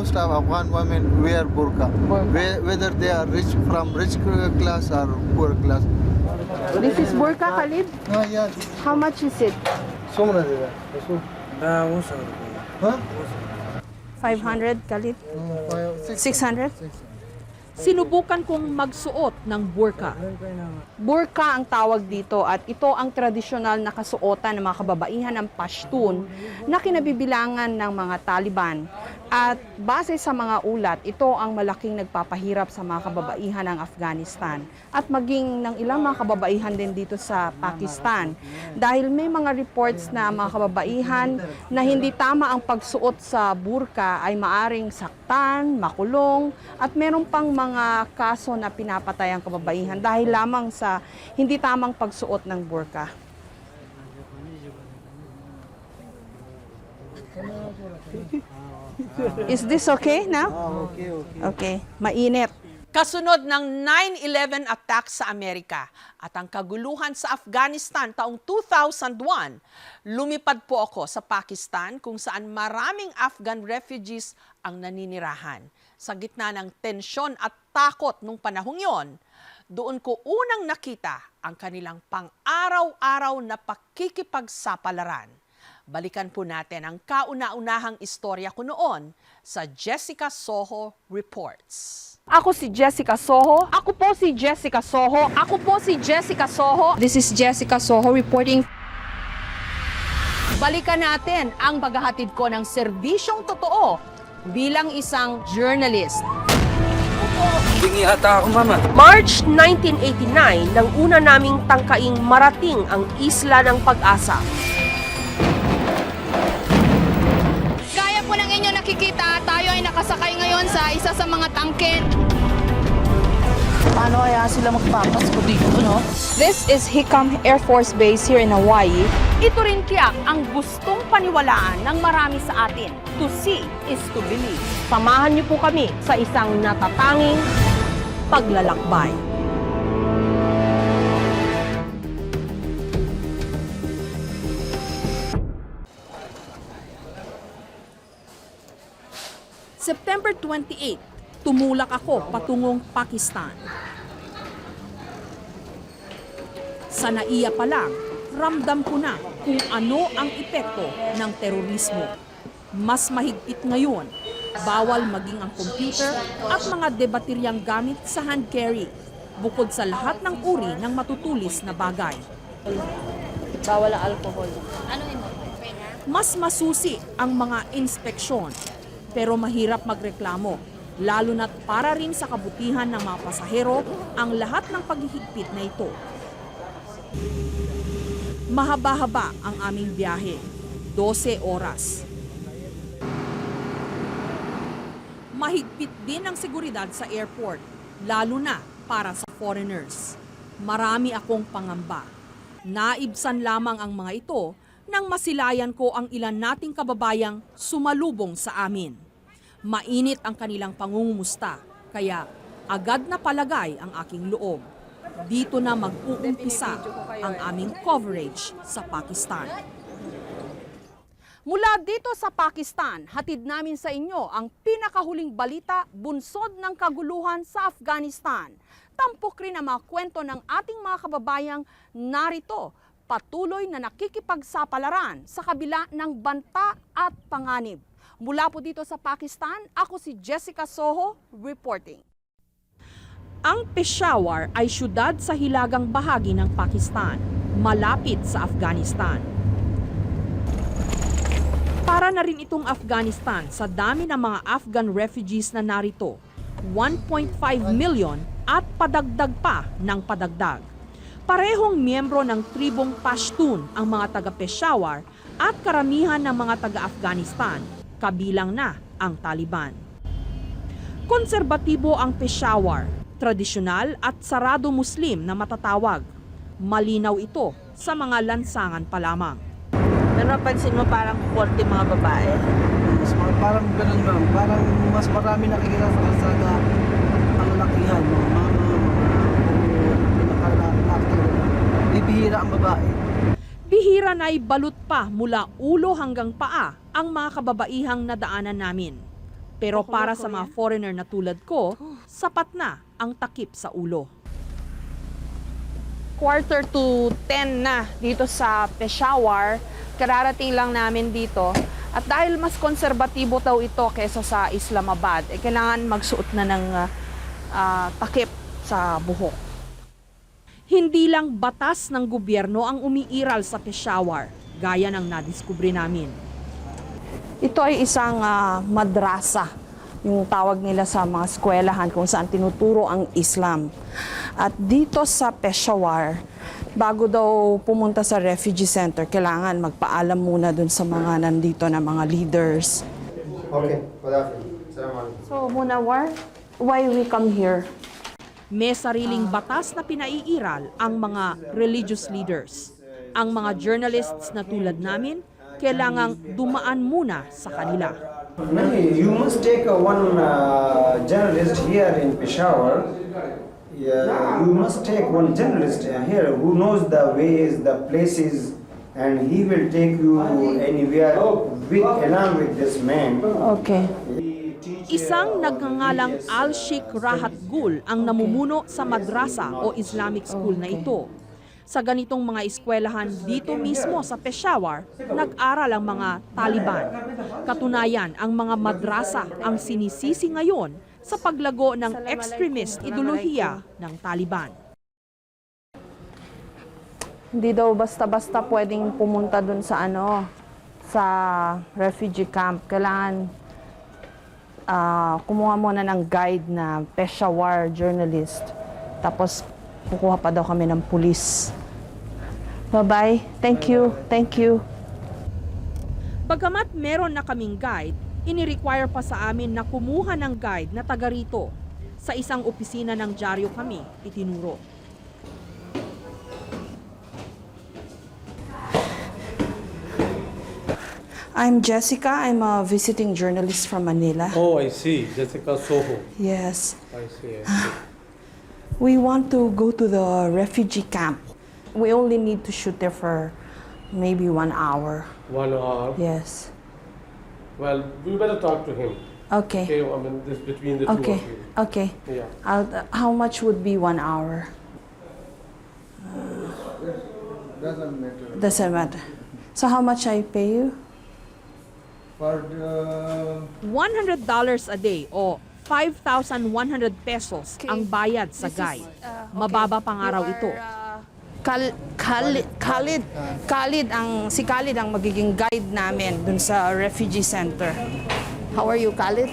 most of Afghan women wear burqa. Whether they are from rich class or poor class. This is burqa, Khalid? Yeah. How much is it? Huh? 500, Khalid? 600? Sinubukan kong magsuot ng burqa. Burqa ang tawag dito at ito ang tradisyonal na kasuotan ng mga kababaihan ng Pashtun na kinabibilangan ng mga Taliban. At base sa mga ulat, ito ang malaking nagpapahirap sa mga kababaihan ng Afghanistan at maging ng ilang mga kababaihan din dito sa Pakistan. Dahil may mga reports na mga kababaihan na hindi tama ang pagsuot sa burqa ay maaring saktan, makulong at meron pang mga kaso na pinapatay ang kababaihan dahil lamang sa hindi tamang pagsuot ng burqa. Is this okay now? Okay. Mainit. Kasunod ng 9/11 attack sa Amerika at ang kaguluhan sa Afghanistan taong 2001, lumipad po ako sa Pakistan kung saan maraming Afghan refugees ang naninirahan. Sa gitna ng tensyon at takot nung panahong yon, doon ko unang nakita ang kanilang pang-araw-araw na pakikipagsapalaran. Balikan po natin ang kauna-unahang istorya ko noon sa Jessica Soho Reports. Ako si Jessica Soho. Ako po si Jessica Soho. Ako po si Jessica Soho. This is Jessica Soho reporting. Balikan natin ang paghahatid ko ng serbisyong totoo bilang isang journalist. Hingi ata ako, Mama. March 1989 nang una naming tangkaing marating ang Isla ng Pag-asa. Gaya po ng inyo nakikita, tayo ay nakasakay ngayon sa isa sa mga tangke. Paano kaya sila magpapasko dito, no? This is Hickam Air Force Base here in Hawaii. Ito rin tiyak ang gustong paniwalaan ng marami sa atin. To see is to believe. Samahan niyo po kami sa isang natatanging Paglalakbay. September 28, tumulak ako patungong Pakistan. Sa naiya pa lang, ramdam ko na kung ano ang epekto ng terorismo. Mas mahigpit ngayon, bawal maging ang computer at mga debateryang gamit sa hand carry, bukod sa lahat ng uri ng matutulis na bagay. Bawal ang alcohol. Mas masusi ang mga inspeksyon, pero mahirap magreklamo, lalo na't para rin sa kabutihan ng mga pasahero ang lahat ng paghihigpit na ito. Mahaba-haba ang aming biyahe, 12 oras. Mahigpit din ang seguridad sa airport, lalo na para sa foreigners. Marami akong pangamba. Naibsan lamang ang mga ito nang masilayan ko ang ilan nating kababayang sumalubong sa amin. Mainit ang kanilang pangungumusta, kaya agad na palagay ang aking loob. Dito na mag-uumpisa ang aming coverage sa Pakistan. Mula dito sa Pakistan, hatid namin sa inyo ang pinakahuling balita bunsod ng kaguluhan sa Afghanistan. Tampok rin ang mga kwento ng ating mga kababayang narito, patuloy na nakikipagsapalaran sa kabila ng banta at panganib. Mula po dito sa Pakistan, ako si Jessica Soho, reporting. Ang Peshawar ay syudad sa hilagang bahagi ng Pakistan, malapit sa Afghanistan. Para na rin itong Afghanistan sa dami ng mga Afghan refugees na narito, 1.5 million at padagdag pa ng padagdag. Parehong miyembro ng tribong Pashtun ang mga taga-Peshawar at karamihan ng mga taga-Afghanistan, kabilang na ang Taliban. Konserbatibo ang Peshawar, tradisyonal at sarado Muslim na matatawag. Malinaw ito sa mga lansangan pa lamang. Pero napansin mo parang konti mga babae. Parang ganun ma'am. Parang mas marami nakikita sa kalsada ang lalakihan. Mga pinaka-actor. Bibihira ang babae. Bihira na'y balot pa mula ulo hanggang paa ang mga kababaihang nadaanan namin. Pero para sa mga foreigner na tulad ko, sapat na ang takip sa ulo. 9:45 na dito sa Peshawar. Kararating lang namin dito. At dahil mas konserbatibo daw ito kaysa sa Islamabad, kailangan magsuot na ng takip sa buhok. Hindi lang batas ng gobyerno ang umiiral sa Peshawar, gaya ng nadiskubre namin. Ito ay isang madrasa, yung tawag nila sa mga eskwelahan kung saan tinuturo ang Islam. At dito sa Peshawar, bago daw pumunta sa refugee center, kailangan magpaalam muna dun sa mga nandito na mga leaders. Okay, Assalamualaikum. So, Munawar, why we come here? May sariling batas na pinaiiral ang mga religious leaders. Ang mga journalists na tulad namin, kailangang dumaan muna sa kanila. You must take one journalist here in Peshawar. You must take one journalist here who knows the ways, the places, and he will take you anywhere along with this man. Okay. Isang nagngangalang Al-Sheikh Rahat Gul ang namumuno sa madrasa o Islamic school na ito. Sa ganitong mga eskwelahan dito mismo sa Peshawar, nag-aral ang mga Taliban. Katunayan, ang mga madrasa ang sinisisi ngayon sa paglago ng extremist ideolohiya ng Taliban. Hindi daw basta-basta pwedeng pumunta dun sa sa refugee camp. Kailangan kumuha muna ng guide na Peshawar journalist. Tapos kukuha pa daw kami ng pulis. Bye-bye. Thank you. Thank you. Bagamat meron na kaming guide, ini-require pa sa amin na kumuha ng guide na taga rito. Sa isang opisina ng dyaryo kami itinuro. I'm Jessica. I'm a visiting journalist from Manila. Oh, I see. Jessica Soho. Yes. I see. I see. We want to go to the refugee camp. We only need to shoot there for maybe 1 hour. 1 hour. Yes. Well, we better talk to him. Okay. Okay, I mean, this between the two Okay. of you. Okay. Yeah. How much would be 1 hour? Doesn't matter. Doesn't matter. So how much I pay you? For $100 a day o 5,100 pesos ang bayad sa guide. Mababa pang araw ito. Si Khalid ang magiging guide namin dun sa refugee center. How are you, Khalid?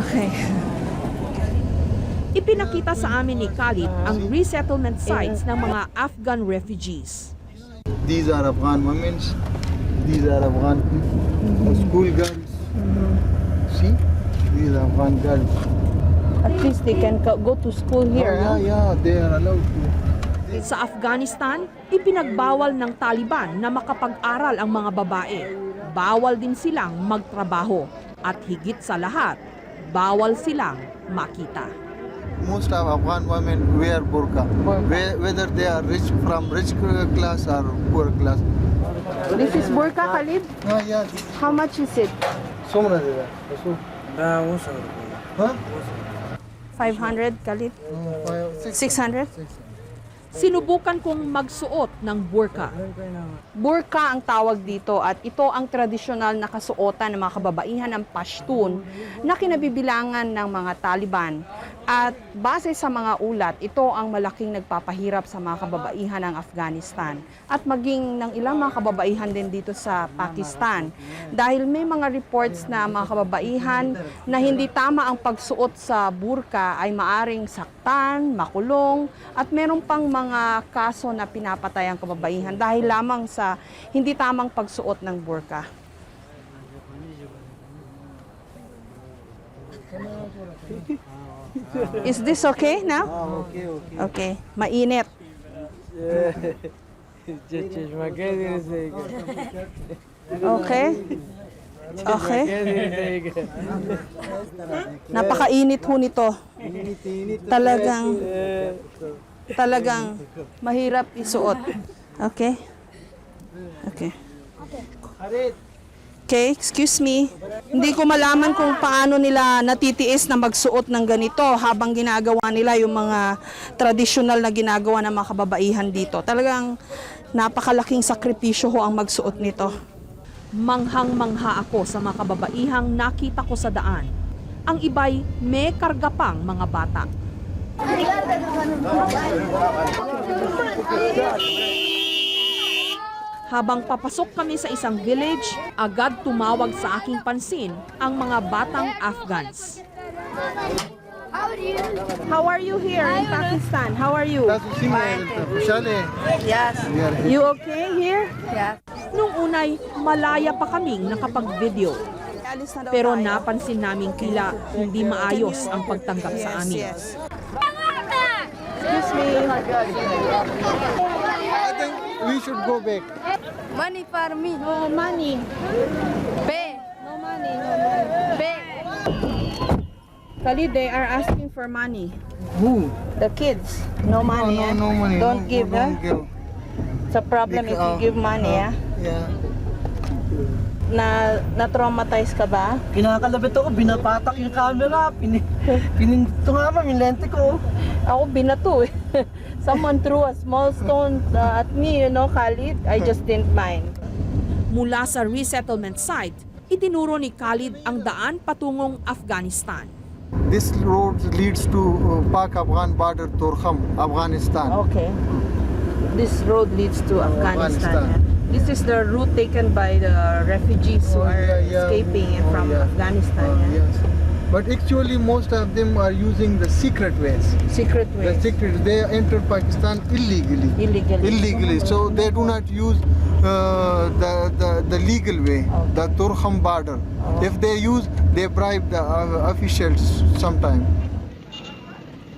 Okay. Ipinakita sa amin ni Khalid ang resettlement sites ng mga Afghan refugees. these are Afghan women. These are Afghan school girls. See, these are Afghan girls. At least they can go to school here. Oh, yeah, they are allowed to. Sa Afghanistan, ipinagbawal ng Taliban na makapag-aral ang mga babae. Bawal din silang magtrabaho. At higit sa lahat, bawal silang makita. Most of Afghan women wear burqa, whether they are rich from rich class or poor class. This is burqa, Khalid? Yeah. How much is it? So much. Huh? 500, Khalid? 600? Sinubukan kong magsuot ng burqa. Burqa ang tawag dito at ito ang tradisyonal na kasuotan ng mga kababaihan ng Pashtun na kinabibilangan ng mga Taliban. At base sa mga ulat, ito ang malaking nagpapahirap sa mga kababaihan ng Afghanistan at maging ng ilang mga kababaihan din dito sa Pakistan. Dahil may mga reports na mga kababaihan na hindi tama ang pagsuot sa burqa ay maaring saktan, makulong at meron pang mga kaso na pinapatay ang kababaihan dahil lamang sa hindi tamang pagsuot ng burqa. Is this okay now? Okay. Mainit. Okay. Okay. Napakainit ho nito. Talagang mahirap isuot. Okay? Okay. Okay, excuse me. Hindi ko malaman kung paano nila natitiis na magsuot ng ganito habang ginagawa nila yung mga traditional na ginagawa ng mga kababaihan dito. Talagang napakalaking sakripisyo ho ang magsuot nito. Manghang-mangha ako sa mga kababaihang nakita ko sa daan. Ang iba'y may karga pang mga bata. Habang papasok kami sa isang village, agad tumawag sa aking pansin ang mga batang Afghans. How are you here in Pakistan? How are you? Yes. You okay here? Yes. Nung unay, malaya pa kaming nakapag-video. Pero napansin namin tila hindi maayos ang pagtanggap sa amin. Excuse me. I think we should go back. Money for me. No money. Pay. No money. No money. Pay. Khalid, they are asking for money. Who? The kids. No money. No, eh? no money. Don't No, give, don't give. It's a problem if you give money, Yeah. Na-traumatize ka ba? Kinakalabit ako, binapatak yung camera, pininto nga ma'am yung lente ko. Ako binato eh. Someone threw a small stone at me, you know, Khalid. I just didn't mind. Mula sa resettlement site, itinuro ni Khalid ang daan patungong Afghanistan. This road leads to Pak-Afghan border, Torkham, Afghanistan. Okay. This road leads to Afghanistan. Afghanistan. This is the route taken by the refugees who are escaping from Afghanistan. Yeah? Yes. But actually most of them are using the secret ways. Secret The way. secret, they enter Pakistan illegally. Illegally. So they do not use the legal way, the Torkham border. If they use, they bribe the officials sometime.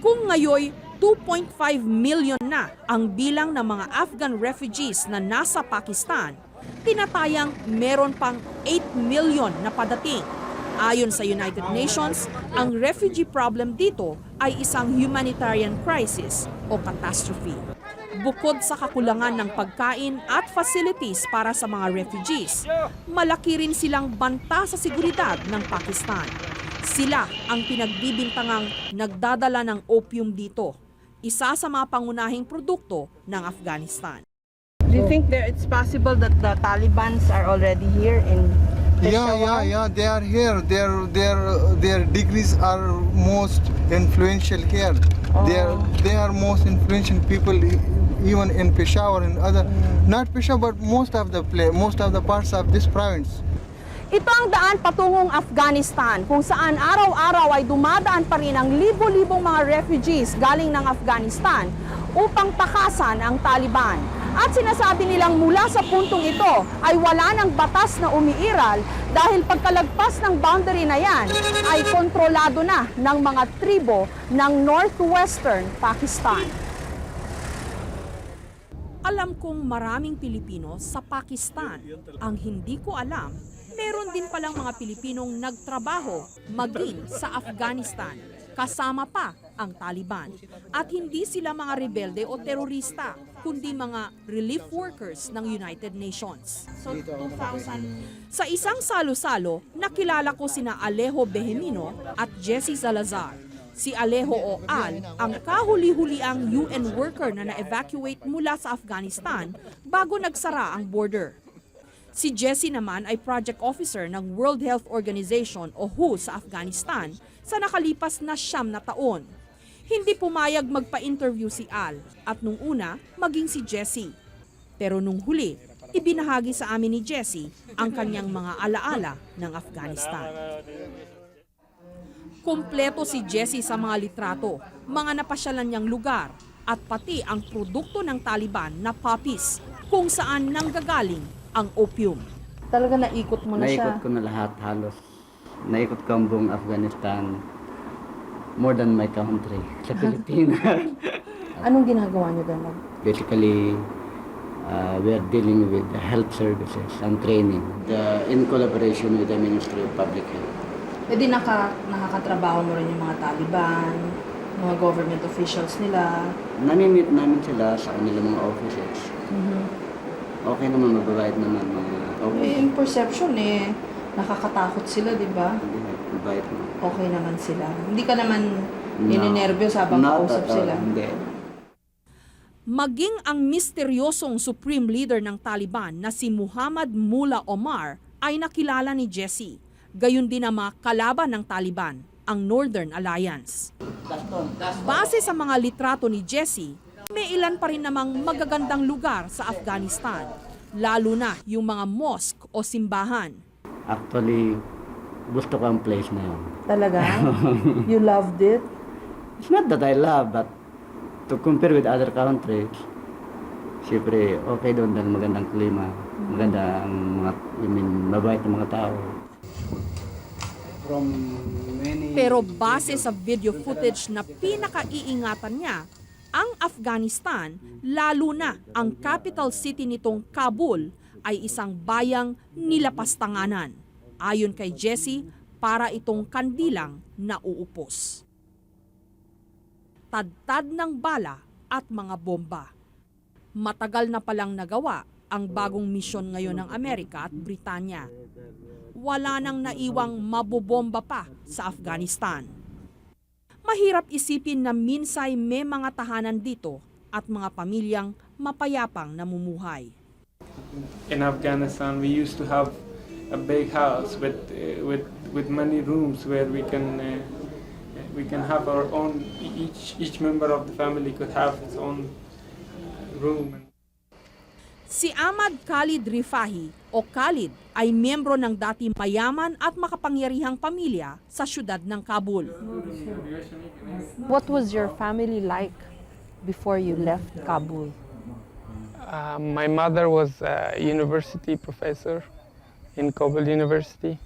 Kung ngayoy 2.5 million na ang bilang ng mga Afghan refugees na nasa Pakistan, tinatayang meron pang 8 million na padating. Ayon sa United Nations, ang refugee problem dito ay isang humanitarian crisis o catastrophe. Bukod sa kakulangan ng pagkain at facilities para sa mga refugees, malaki rin silang banta sa seguridad ng Pakistan. Sila ang pinagbibintangang nagdadala ng opium dito, isa sa mga pangunahing produkto ng Afghanistan. Do you think it's possible that the Talibans are already here in Peshawar? Yeah. They are here. Their degrees are most influential here. They are most influential people even in Peshawar and other, not Peshawar, but most of the parts of this province. Ito ang daan patungong Afghanistan kung saan araw-araw ay dumadaan pa rin ang libo-libong mga refugees galing ng Afghanistan upang takasan ang Taliban. At sinasabi nilang mula sa puntong ito ay wala ng batas na umiiral dahil pagkalagpas ng boundary na yan ay kontrolado na ng mga tribo ng northwestern Pakistan. Alam kong maraming Pilipino sa Pakistan. Ang hindi ko alam, meron din palang mga Pilipinong nagtrabaho maging sa Afghanistan, kasama pa ang Taliban. At hindi sila mga rebelde o terorista, kundi mga relief workers ng United Nations. So 2000 Sa isang salo-salo, nakilala ko sina Alejo Behemino at Jessie Salazar. Si Alejo o Al, ang kahuli-huliang UN worker na na-evacuate mula sa Afghanistan bago nagsara ang border. Si Jessie naman ay project officer ng World Health Organization o WHO sa Afghanistan sa nakalipas na 9 na taon. Hindi pumayag magpa-interview si Al at nung una maging si Jessie. Pero nung huli, ibinahagi sa amin ni Jessie ang kanyang mga alaala ng Afghanistan. Kompleto si Jessie sa mga litrato, mga napasyalan niyang lugar at pati ang produkto ng Taliban na poppies kung saan nanggagaling ang opium. Talaga naikot mo na siya. Naikot ko na lahat halos. Naikot ko ang buong Afghanistan. More than my country. Sa Pilipinas. Anong ginagawa niyo doon? Basically, we are dealing with the health services and training. In collaboration with the Ministry of Public Health. Pwede nakakatrabaho mo rin yung mga Taliban, mga government officials nila. Nami-meet namin sila sa kanilang mga offices. Okay naman, magbabayad naman mga Okay. In perception nakakatakot sila, di ba? Mabait mo. Okay naman sila. Hindi ka naman No. ninenervyos habang Not kausap at all, sila. Hindi. Maging ang misteryosong supreme leader ng Taliban na si Muhammad Mullah Omar ay nakilala ni Jesse. Gayon din ang mga kalaban ng Taliban, ang Northern Alliance. Base sa mga litrato ni Jesse, may ilan pa rin namang magagandang lugar sa Afghanistan, lalo na yung mga mosque o simbahan. Actually, gusto ko ang place na yun. Talaga? You loved it? It's not that I love, but to compare with other countries, siyempre okay doon dahil magandang klima, maganda ang mga, mabait ng mga tao. From many... Pero base sa video footage na pinakaiingatan niya, ang Afghanistan, lalo na ang capital city nitong Kabul, ay isang bayang nilapastanganan. Ayon kay Jesse, para itong kandilang nauupos. Tadtad ng bala at mga bomba. Matagal na palang nagawa ang bagong misyon ngayon ng Amerika at Britanya. Wala nang naiwang mabobomba pa sa Afghanistan. Mahirap isipin na minsay may mga tahanan dito at mga pamilyang mapayapang namumuhay. In Afghanistan, we used to have a big house with many rooms where we can have our own. Each member of the family could have his own room. Si Ahmad Khalid Rifahi o Khalid ay miyembro ng dati mayaman at makapangyarihang pamilya sa syudad ng Kabul. What was your family like before you left Kabul? My mother was a university professor in Kabul University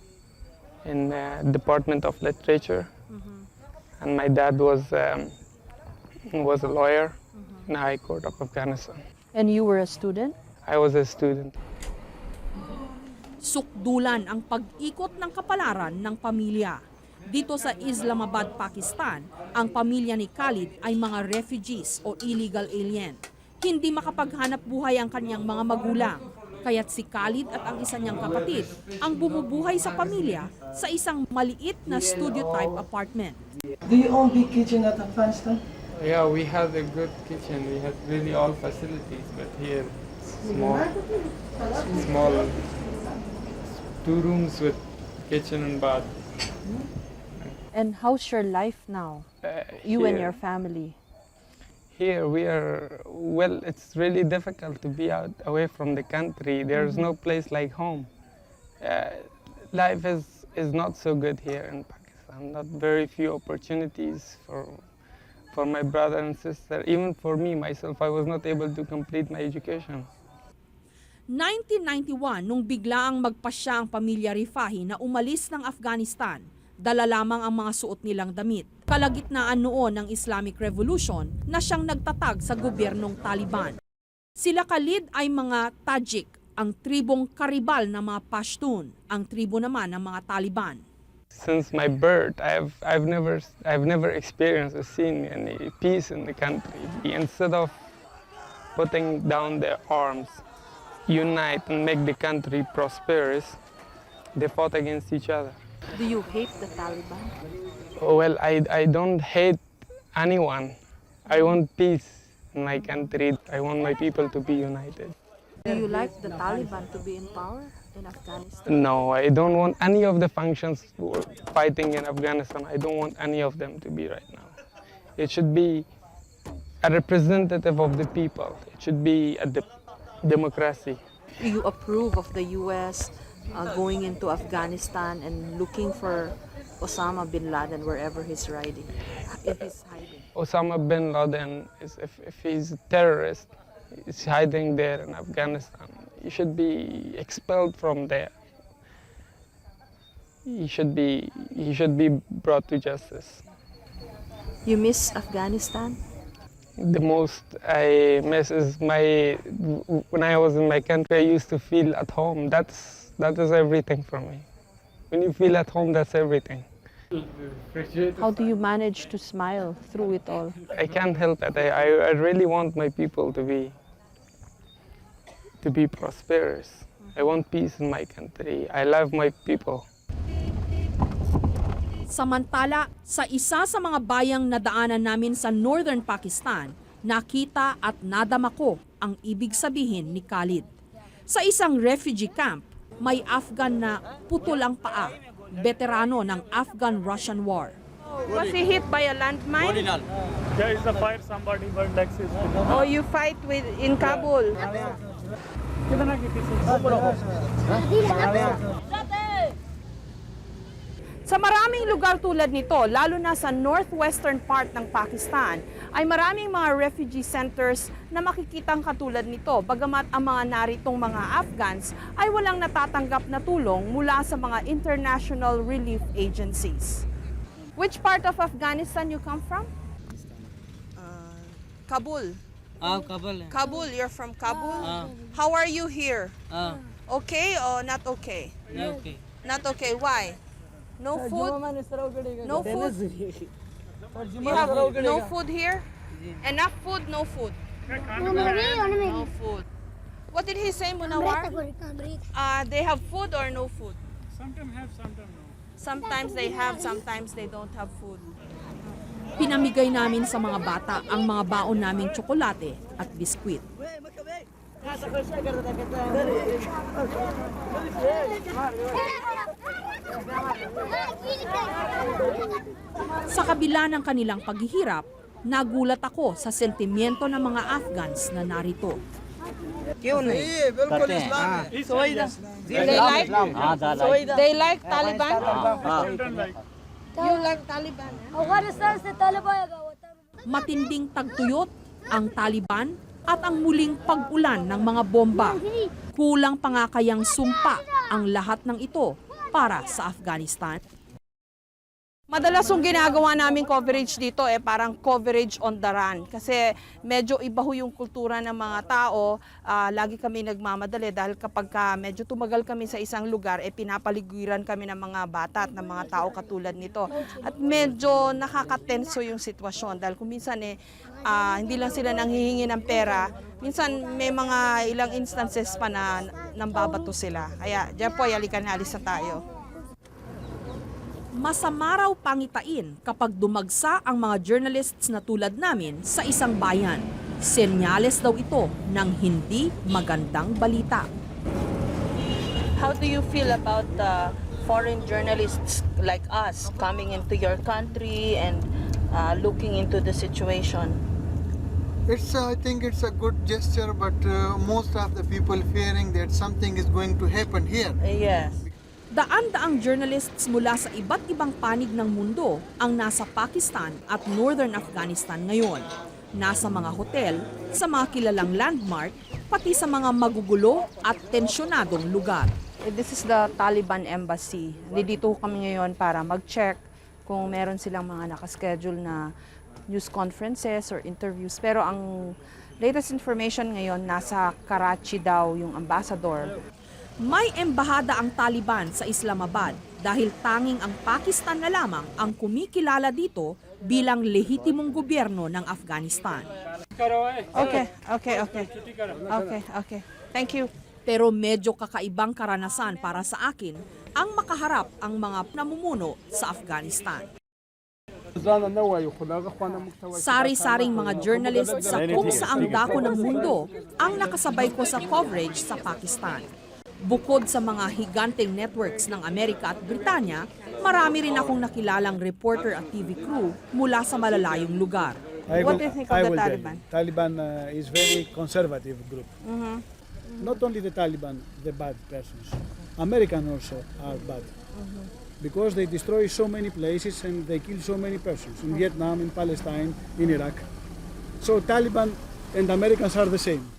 in the Department of Literature, and my dad was a lawyer in the High Court of Afghanistan. And you were a student? I was a student. Sukdulan ang pag-ikot ng kapalaran ng pamilya. Dito sa Islamabad, Pakistan, ang pamilya ni Khalid ay mga refugees o illegal alien. Hindi makapaghanap buhay ang kanyang mga magulang. Kaya't si Khalid at ang isa niyang kapatid ang bumubuhay sa pamilya sa isang maliit na studio-type apartment. Do you own big kitchen at Afghanistan? Yeah, we had a good kitchen. We had really all facilities, but here it's small, 2 rooms with kitchen and bath. And how's your life now? You and your family? Here we are, well, it's really difficult to be out away from the country. There's no place like home. Life is not so good here in Pakistan. Not very few opportunities for my brother and sister. Even for me, myself, I was not able to complete my education. 1991, nung biglaang magpasya ang pamilya Rifahi na umalis ng Afghanistan, dala lamang ang mga suot nilang damit. Kalagitnaan noon ng Islamic Revolution na siyang nagtatag sa gobyernong Taliban. Sila Khalid ay mga Tajik, ang tribong karibal ng mga Pashtun, ang tribo naman ng mga Taliban. Since my birth, I've never experienced or seen any peace in the country. Instead of putting down their arms, unite and make the country prosperous, they fought against each other. Do you hate the Taliban? Well, I don't hate anyone. I want peace in my country. I want my people to be united. Do you like the Taliban to be in power in Afghanistan? No, I don't want any of the functions who are fighting in Afghanistan. I don't want any of them to be right now. It should be a representative of the people. It should be a democracy. Do you approve of the U.S. Going into Afghanistan and looking for Osama bin Laden wherever he's hiding? Osama bin Laden, if he's a terrorist, is hiding there in Afghanistan. He should be expelled from there. He should be brought to justice. You miss Afghanistan? The most I miss is when I was in my country, I used to feel at home. That is everything for me. When you feel at home, that's everything. How do you manage to smile through it all? I can't help it. I really want my people to be prosperous. I want peace in my country. I love my people. Samantala, sa isa sa mga bayang nadaanan namin sa northern Pakistan, nakita at nadama ko ang ibig sabihin ni Khalid. Sa isang refugee camp, may Afghan na putol ang paa, veterano ng Afghan-Russian War. Was he hit by a landmine? Yeah, it's a fire. Somebody burned like this. Oh, you fight in Kabul? Sa maraming lugar tulad nito, lalo na sa northwestern part ng Pakistan, ay maraming mga refugee centers na makikitang katulad nito, bagamat ang mga naritong mga Afghans ay walang natatanggap na tulong mula sa mga international relief agencies. Which part of Afghanistan you come from? Kabul. Kabul. Kabul, you're from Kabul? How are you here? Okay or not okay? Okay. Not okay, why? No food? No food? You have no food here? Enough food, no food? No food. What did he say, Munawar? They have food or no food? Sometimes have, sometimes no. Sometimes they have, sometimes they don't have food. Pinamigay namin sa mga bata ang mga baon naming tsokolate at biskwit. Sa kabila ng kanilang paghihirap, nagulat ako sa sentimiento ng mga Afghans na narito. They like Taliban? You like Taliban? Matinding tagtuyot ang Taliban at ang muling pag-ulan ng mga bomba. Kulang pa nga kayang sumpa ang lahat ng ito para sa Afghanistan. Madalas yung ginagawa namin coverage dito parang coverage on the run. Kasi medyo iba ho yung kultura ng mga tao. Lagi kami nagmamadali dahil kapag medyo tumagal kami sa isang lugar, pinapaliguran kami ng mga bata at ng mga tao katulad nito. At medyo nakakatenso yung sitwasyon dahil kung minsan hindi lang sila nanghihingi ng pera. Minsan may mga ilang instances pa na nambabato sila. Kaya dyan po, yalikan na, alis na tayo. Masama raw pangitain kapag dumagsa ang mga journalists na tulad namin sa isang bayan. Senyales daw ito ng hindi magandang balita. How do you feel about foreign journalists like us coming into your country and looking into the situation? I think it's a good gesture, but most of the people fearing that something is going to happen here. Yes. Daan-daang journalists mula sa iba't ibang panig ng mundo ang nasa Pakistan at northern Afghanistan ngayon. Nasa mga hotel, sa mga kilalang landmark, pati sa mga magugulo at tensyonadong lugar. This is the Taliban Embassy. Dito kami ngayon para mag-check kung meron silang mga nakaschedule na news conferences or interviews. Pero ang latest information ngayon, nasa Karachi daw yung ambassador. May embahada ang Taliban sa Islamabad dahil tanging ang Pakistan na lamang ang kumikilala dito bilang lehitimong gobyerno ng Afghanistan. Okay. Thank you. Pero medyo kakaibang karanasan para sa akin ang makaharap ang mga namumuno sa Afghanistan. Sari-saring mga journalist sa kung saang dako ng mundo ang nakasabay ko sa coverage sa Pakistan. Bukod sa mga higanteng networks ng Amerika at Britanya, marami rin akong nakilalang reporter at TV crew mula sa malalayong lugar. What do you think of the Taliban? Taliban is very conservative group. Not only the Taliban, the bad persons. American also are bad. Because they destroy so many places and they kill so many persons in Vietnam, in Palestine, in Iraq. So Taliban and Americans are the same.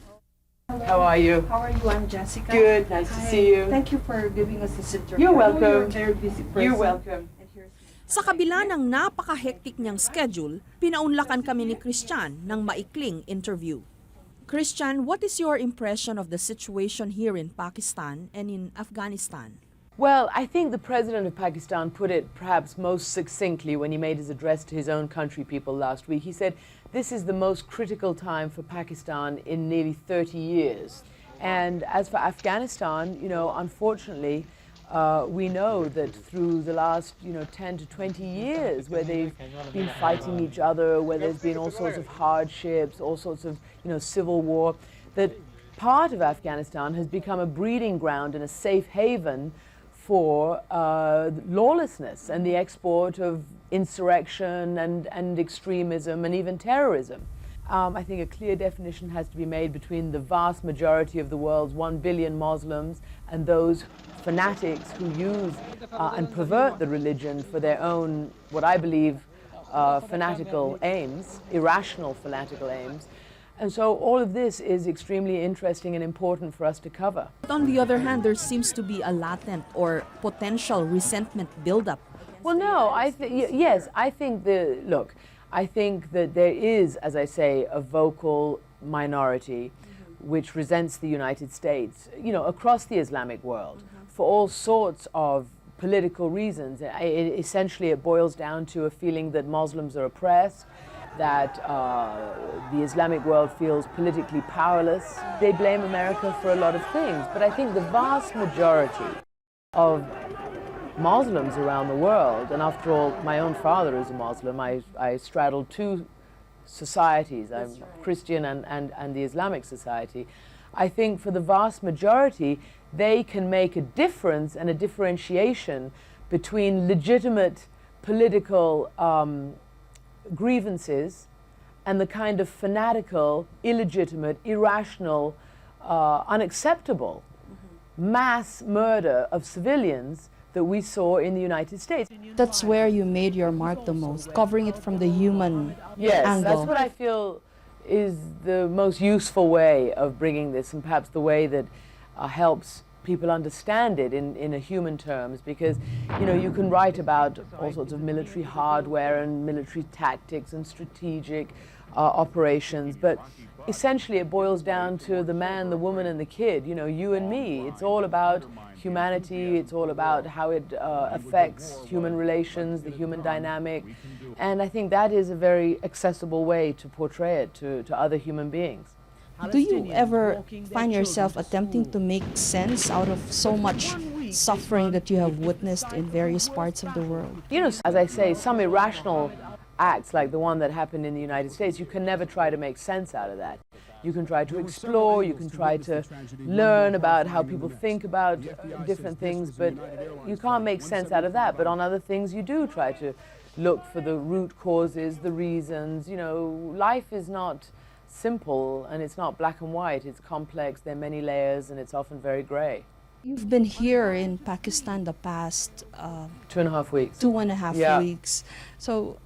How are you? How are you? I'm Jessica. Good, nice to see you. Thank you for giving us this interview. You're welcome. You're a very busy person. You're welcome. Sa kabila ng napaka-hectic niyang schedule, pinaunlakan kami ni Christian ng maikling interview. Christian, what is your impression of the situation here in Pakistan and in Afghanistan? Well, I think the president of Pakistan put it perhaps most succinctly when he made his address to his own country people last week. He said, this is the most critical time for Pakistan in nearly 30 years. And as for Afghanistan, you know, unfortunately, we know that through the last, 10 to 20 years, where they've been fighting each other, where there's been all sorts of hardships, all sorts of, civil war, that part of Afghanistan has become a breeding ground and a safe haven for lawlessness and the export of insurrection and extremism and even terrorism. I think a clear definition has to be made between the vast majority of the world's 1 billion Muslims and those fanatics who use and pervert the religion for their own, what I believe, fanatical aims, irrational fanatical aims. And so all of this is extremely interesting and important for us to cover. But on the other hand, there seems to be a latent or potential resentment buildup. Well, no, yes, I think I think that there is, as I say, a vocal minority which resents the United States, across the Islamic world for all sorts of political reasons. Essentially, it boils down to a feeling that Muslims are oppressed, that the Islamic world feels politically powerless. They blame America for a lot of things, but I think the vast majority of Muslims around the world, and after all, my own father is a Muslim. I straddle two societies. I'm Christian and the Islamic society. I think for the vast majority, they can make a difference and a differentiation between legitimate political grievances and the kind of fanatical, illegitimate, irrational, unacceptable mass murder of civilians that we saw in the United States. That's where you made your mark the most, covering it from the human Yes, angle. that's what I feel is the most useful way of bringing this, and perhaps the way that helps people understand it in a human terms, because you can write about all sorts of military hardware and military tactics and strategic operations, but essentially it boils down to the man, the woman and the kid, you and me. It's all about humanity, it's all about how it affects human relations, the human dynamic, and I think that is a very accessible way to portray it to other human beings. Do you ever find yourself attempting to make sense out of so much suffering that you have witnessed in various parts of the world? As I say, some irrational acts like the one that happened in the United States, you can never try to make sense out of that. You can try to explore, you can try to learn about how people think about different things, but you can't make sense out of that. But on other things, you do try to look for the root causes, the reasons. Life is not simple and it's not black and white, it's complex, there are many layers, and it's often very gray. You've been here in Pakistan the past 2.5 weeks. 2.5 weeks. So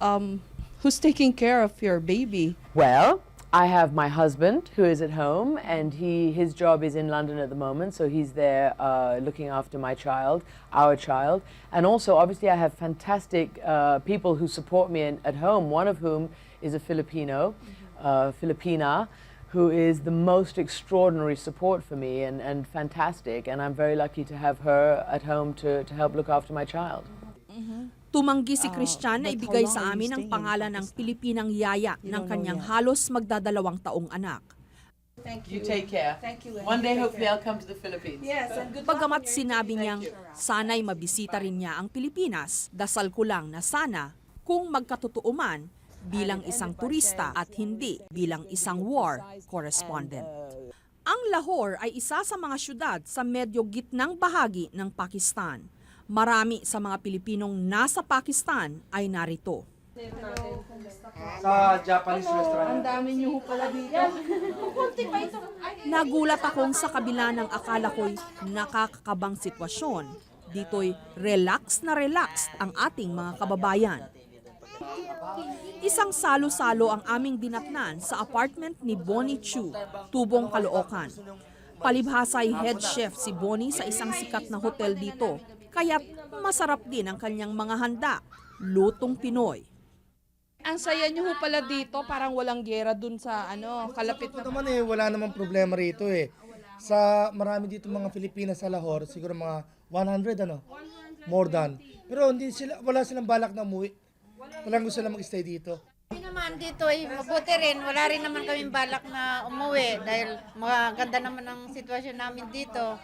who's taking care of your baby? Well, I have my husband who is at home, and his job is in London at the moment, so he's there looking after my child, our child. And also, obviously, I have fantastic people who support me at home, one of whom is a Filipino, Filipina, who is the most extraordinary support for me and fantastic, and I'm very lucky to have her at home to help look after my child. Tumanggi si Christian na ibigay sa amin ang pangalan ng Pilipinang yaya ng kanyang halos magdadalawang taong anak. You take care. Thank you. One day hopefully I'll come to the Philippines. Yes, and good luck. Pagamat sinabi niyang sana'y mabisita rin niya ang Pilipinas, dasal ko lang na sana kung magkatotoo man bilang isang turista at hindi bilang isang war correspondent. Ang Lahore ay isa sa mga syudad sa medyo gitnang bahagi ng Pakistan. Marami sa mga Pilipinong nasa Pakistan ay narito. Sa Japanese restaurant. Ang dami niyo pala dito. Nagulat akong sa kabila ng akala ko'y nakakakabang sitwasyon. Dito'y relax na relax ang ating mga kababayan. Isang salo-salo ang aming dinatnan sa apartment ni Bonnie Chu, Tubong, Caloocan. Palibhasa'y head chef si Bonnie sa isang sikat na hotel dito, kaya't masarap din ang kanyang mga handa, lutong Pinoy. Ang saya niyo pala dito, parang walang gera dun sa kalapit na. Naman wala namang problema rito Sa marami dito mga Filipinas sa Lahore, siguro mga 100 more than. Pero wala silang balak na umuwi. Walang gusto lang mag-stay dito. naman dito ay mabuti rin. Wala rin naman kaming balak na umuwi dahil maganda naman ang sitwasyon namin dito.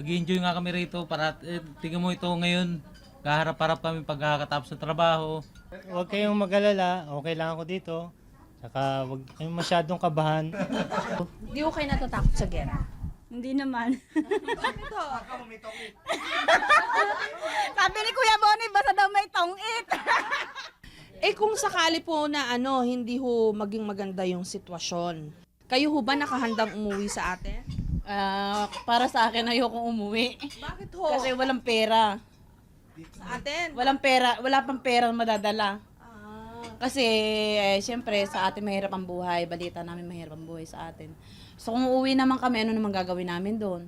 Nag-enjoy nga kami rito para tingnan mo ito ngayon. Kaharap-harap kami pagkakatapos ng trabaho. Huwag kayong mag-alala, okay lang ako dito. Saka huwag kayong masyadong kabahan. Di ko kayo natatakot sa gera? Hindi naman. Sabi ni Kuya Bonnie, basta daw may tongit. Eh kung sakali po na hindi ho maging maganda yung sitwasyon, kayo ho ba nakahandang umuwi sa atin? Para sa akin, ayokong umuwi. Bakit ho? Kasi walang pera. Sa atin? Walang pera, wala pang pera madadala. Kasi, siyempre, sa atin mahirap ang buhay. Balita namin mahirap ang buhay sa atin. So, kung uuwi naman kami, ano naman gagawin namin doon?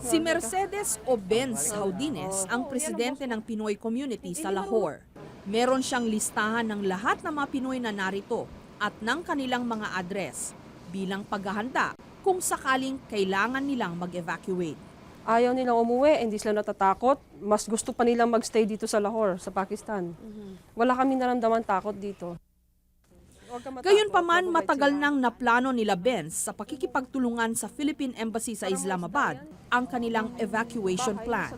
Si Mercedes Obenz Haudines ang presidente ng Pinoy community sa Lahore. Meron siyang listahan ng lahat ng mga Pinoy na narito at ng kanilang mga address bilang paghahanda kung sakaling kailangan nilang mag-evacuate. Ayaw nilang umuwi, hindi sila natatakot. Mas gusto pa nilang magstay dito sa Lahore, sa Pakistan. Wala kami naramdaman takot dito. Gayunpaman, matagal nang naplano nila Benz sa pakikipagtulungan sa Philippine Embassy sa Islamabad ang kanilang evacuation plan.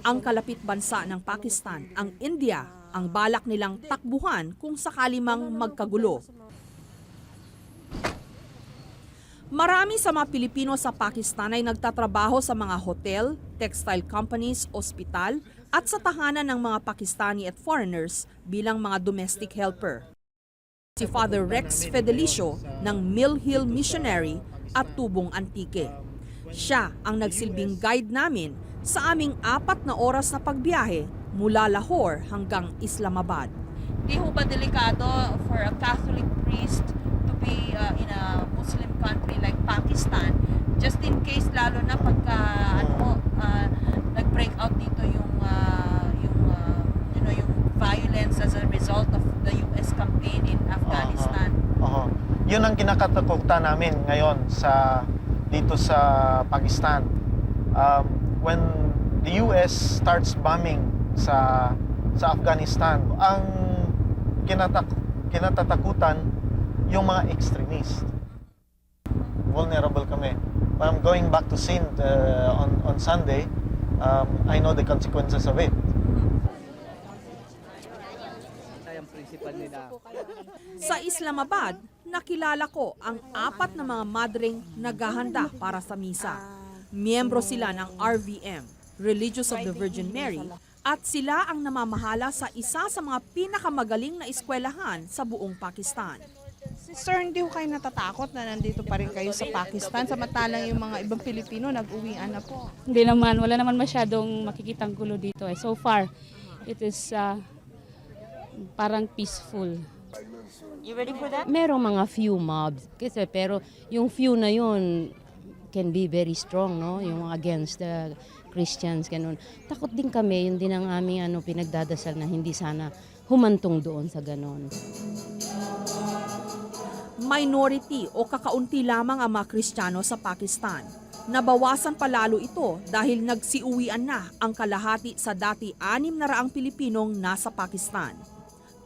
Ang kalapit bansa ng Pakistan, ang India, ang balak nilang takbuhan kung sakali mang magkagulo. Marami sa mga Pilipino sa Pakistan ay nagtatrabaho sa mga hotel, textile companies, ospital at sa tahanan ng mga Pakistani at foreigners bilang mga domestic helper. Si Father Rex Fedelicio ng Mill Hill Missionary at Tubong Antique. Siya ang nagsilbing guide namin sa aming 4 na oras na pagbiyahe mula Lahore hanggang Islamabad. Di ho ba delikado for a Catholic priest to be in a Muslim country like Pakistan, just in case lalo na pagka nag-break out dito yung violence as a result of the US campaign in Afghanistan? Yun ang kinakatakutan namin ngayon dito sa Pakistan. When the US starts bombing sa Afghanistan, ang kinatatakutan yung mga extremist. Vulnerable kami. I'm going back to Sindh on Sunday. I know the consequences of it. Sa Islamabad, nakilala ko ang 4 na mga madreng naghahanda para sa misa. Miyembro sila ng RVM, Religious of the Virgin Mary, at sila ang namamahala sa isa sa mga pinakamagaling na eskwelahan sa buong Pakistan. Sister, hindi ko kayo natatakot na nandito pa rin kayo sa Pakistan samantalang yung mga ibang Pilipino nag-uwian na po? Hindi naman, wala naman masyadong makikitang gulo dito. So far, it is parang peaceful. You ready for that? Merong mga few mobs kasi pero yung few na yun can be very strong, no? Yung against the Christians ganun. Takot din kami, yun din ang aming pinagdadasal na hindi sana humantong doon sa ganun. Minority o kakaunti lamang ang mga Kristiyano sa Pakistan. Nabawasan pa lalo ito dahil nagsiuwian na ang kalahati sa dati 600 Pilipinong nasa Pakistan.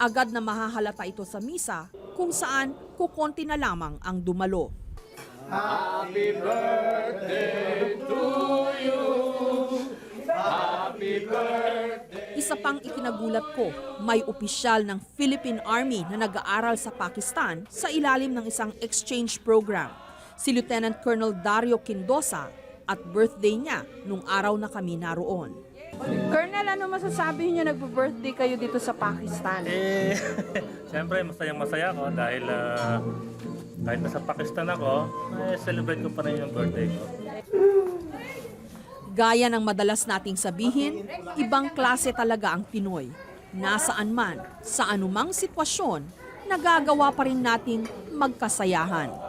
Agad na mahahalata ito sa misa kung saan kukonti na lamang ang dumalo. Happy birthday to you. Happy birthday. Isa pang ikinagulat ko, may opisyal ng Philippine Army na nag-aaral sa Pakistan sa ilalim ng isang exchange program. Si Lieutenant Colonel Dario Quindosa at birthday niya nung araw na kami naroon. Colonel, ano masasabi niyo nagpo-birthday kayo dito sa Pakistan? Siyempre, masayang-masaya ako dahil kahit nasa Pakistan ako, celebrate ko pa rin yung birthday ko. Gaya ng madalas nating sabihin, ibang klase talaga ang Pinoy. Nasaan man, sa anumang sitwasyon, nagagawa pa rin nating magkasayahan.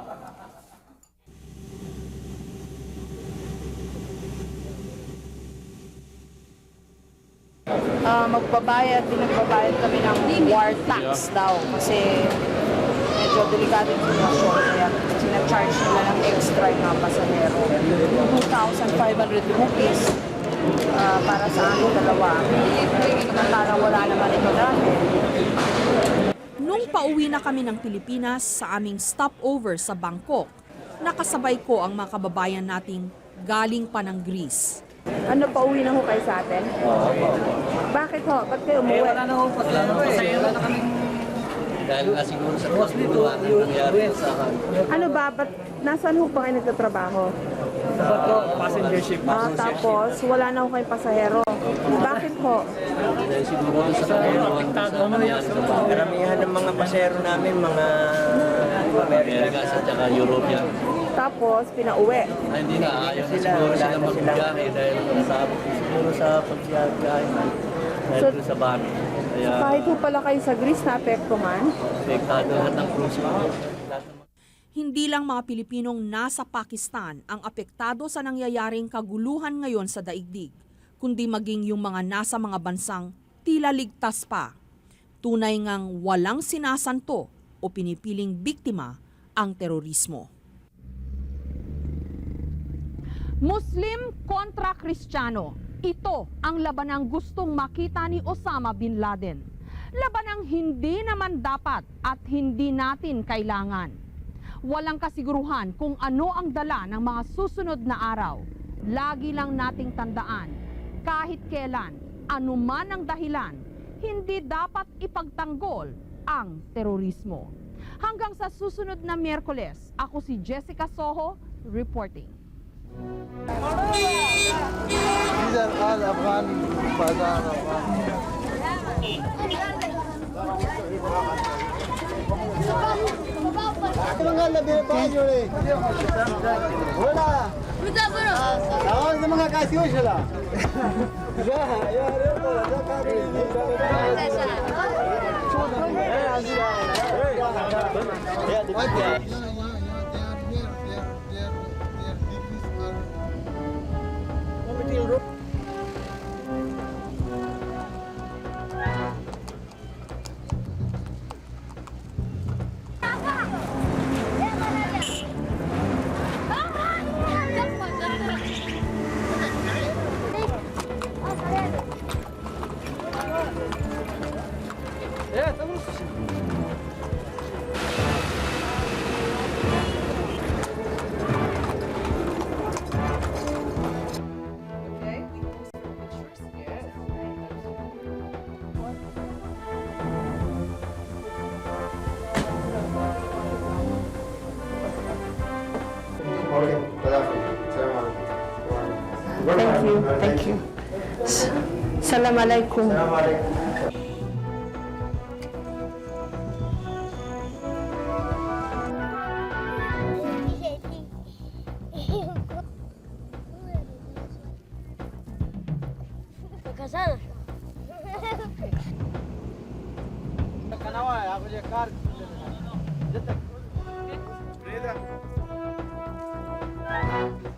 Pinagbabayad kami ng war tax daw kasi medyo delikado yung sitwasyon kaya sinacharge nila ng extra yung mga pasahero. 2,500 rupees para sa aming dalawa. Parang wala naman ito dati. Nung pauwi na kami ng Pilipinas sa aming stopover sa Bangkok, nakasabay ko ang mga kababayan nating galing pa ng Greece. Ano, pauwi na ho kayo sa atin? Bakit ho? Ba't kayo umuwi? Wala na kami. Dahil nga siguro sa kasuluhan ang nangyari sa akin. Ano ba? Ba't nasaan ho pa kayo nagtatrabaho? Passenger ship. Tapos wala na ho kayong pasahero. Bakit ho? Dahil siguro sa kasuluhan sa Karamihan ng mga pasero namin, mga Amerika at saka European. Tapos pinauwi. Hindi na, ayaw na siguro sila magbiyahe dahil siguro sa pagbiyahe dahil sa bahay. Kaya Kahit ho pala kayo sa Greece naapektuhan? apektado lahat ng cruise. Hindi lang mga Pilipinong nasa Pakistan ang apektado sa nangyayaring kaguluhan ngayon sa daigdig, kundi maging yung mga nasa mga bansang tila ligtas pa. Tunay ngang walang sinasanto o pinipiling biktima ang terorismo. Muslim kontra Kristiyano. Ito ang labanang gustong makita ni Osama bin Laden. Labanang hindi naman dapat at hindi natin kailangan. Walang kasiguruhan kung ano ang dala ng mga susunod na araw. Lagi lang nating tandaan, kahit kailan, anuman ang dahilan, hindi dapat ipagtanggol ang terorismo. Hanggang sa susunod na Miyerkules, ako si Jessica Soho, reporting. These are all Afghan bazaar, Afghan. Thank you. Assalamualaikum.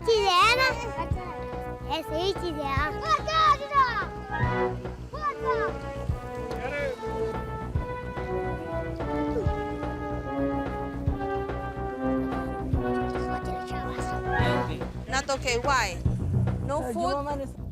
चीज है ना ऐसे ही चीज है Not okay. Why? No food?